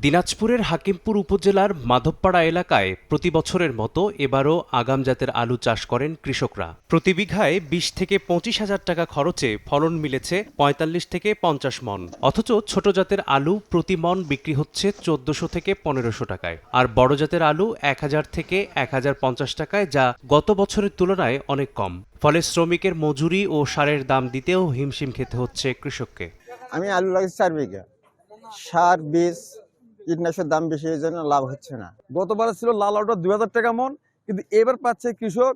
দিনাজপুরের হাকিমপুর উপজেলার মাধবপাড়া এলাকায় প্রতি বছরের মতো এবারও আগাম জাতের আলু চাষ করেন কৃষকরা। প্রতি বিঘায় ২০ থেকে ২৫ হাজার টাকা খরচে ফলন মিলেছে ৪৫ থেকে ৫০ মন। অথচ ছোট জাতের আলু প্রতি মন বিক্রি হচ্ছে ১৪০০ থেকে ১৫০০ টাকায়, আর বড় জাতের আলু ১০০০ থেকে ১০৫০ টাকায়, যা গত বছরের তুলনায় অনেক কম। ফলে শ্রমিকের মজুরি ও সারের দাম দিতেও হিমশিম খেতে হচ্ছে কৃষককে। আমি আলু লাগিয়েছি ৪ বিঘা। সার, বীজ, কীটনাশকের দাম বেশি, এই জন্য লাভ হচ্ছে না। গতবারে ছিল লাল আলুটা ২০০০ টাকা মন, কিন্তু এবার পাচ্ছে কৃষক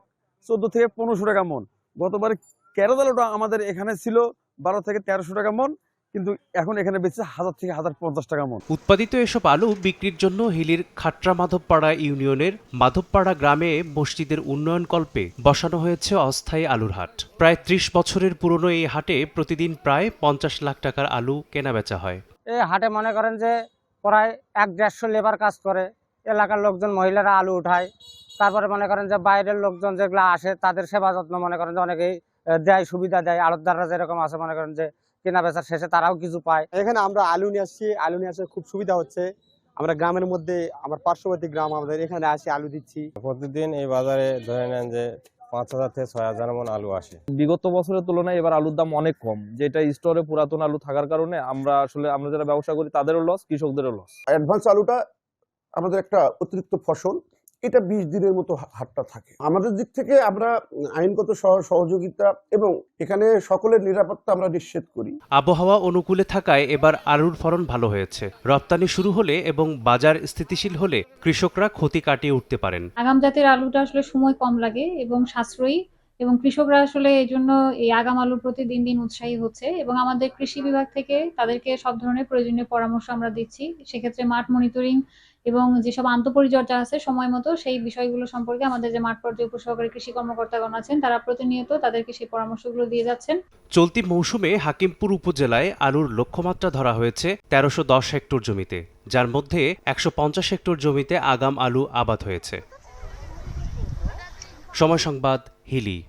১৪ থেকে ১৫০০ টাকা মন। গতবারে কেরোজ আলুটা আমাদের এখানে ছিল ১২ থেকে ১৩০০ টাকা মন, কিন্তু এখন এখানে বেচছে ১০০০ থেকে ১০৫০ টাকা মন। উৎপাদিত এসব আলু বিক্রির জন্য হিলির খাট্রা মাধবপাড়া ইউনিয়নের মাধবপাড়া গ্রামে মসজিদের উন্নয়ন কল্পে বসানো হয়েছে অস্থায়ী আলুর হাট। প্রায় ৩০ বছরের পুরনো এই হাটে প্রতিদিন প্রায় ৫০ লাখ টাকার আলু কেনাবেচা হয়। এই হাটে মনে করেন যে প্রায় ১-১৫০ লেবার কাজ করে, এলাকার লোকজন মহিলারা আলু উঠায়। তারপরে মনে করেন যে বাইরের লোকজন যেগুলো আসে তাদের সেবা যত্ন মনে করেন যে অনেকেই দেয়, সুবিধা দেয়। আড়তদাররা যেরকম আছে মনে করেন যে কেনা বেচার শেষে তারাও কিছু পায়। এখানে আমরা আলু নিয়ে আসছি, আলু নিয়ে আসতে খুব সুবিধা হচ্ছে। আমরা গ্রামের মধ্যে, আমার পার্শ্ববর্তী গ্রাম, আমাদের এখানে আসি আলু দিচ্ছি। প্রতিদিন এই বাজারে ধরে নেন যে ৫০০০ থেকে ৬০০০ মন আলু আসে। বিগত বছরের তুলনায় এবার আলুর দাম অনেক কম, যেটা স্টোরে পুরাতন আলু থাকার কারণে আমরা যারা ব্যবসা করি তাদেরও লস, কৃষকদেরও লস। অ্যাডভান্স আলুটা আমাদের একটা অতিরিক্ত ফসল, এটা ২০ দিনের মতো হাটটা থাকে। আমাদের দিক থেকে আমরা আইনগত সহযোগিতা এবং এখানে সকলের নিরাপত্তা আমরা নিশ্চিত করি। আবহাওয়া অনুকূলে থাকায় এবার আলুর ফলন ভালো হয়েছে। রপ্তানি শুরু হলে এবং বাজার স্থিতিশীল হলে কৃষকরা ক্ষতি কাটিয়ে উঠতে পারেন। আগাম জাতের আলুটা আসলে সময় কম লাগে এবং সাশ্রয়ী, এবং কৃষকরা আসলে এই জন্য এই আগাম আলুর প্রতি দিন দিন উৎসাহী হচ্ছে। এবং আমাদের কৃষি বিভাগ থেকে তাদেরকে সব ধরনের প্রয়োজনীয় পরামর্শ আমরা দিচ্ছি। সেক্ষেত্রে মাঠ মনিটরিং এবং যেসব আন্তঃপরিচর্যা আছে সময় মতো, সেই বিষয়গুলো সম্পর্কে আমাদের যে মাঠ পর্যায়ে উপসহকারী কৃষি কর্মকর্তাগণ আছেন তারা প্রতিনিয়ত তাদেরকে সেই পরামর্শগুলো দিয়ে যাচ্ছেন। চলতি মৌসুমে হাকিমপুর উপজেলায় আলুর লক্ষ্যমাত্রা ধরা হয়েছে ১৩১০ হেক্টর জমিতে, যার মধ্যে ১৫০ হেক্টর জমিতে আগাম আলু আবাদ হয়েছে। সময় সংবাদ, হিলি।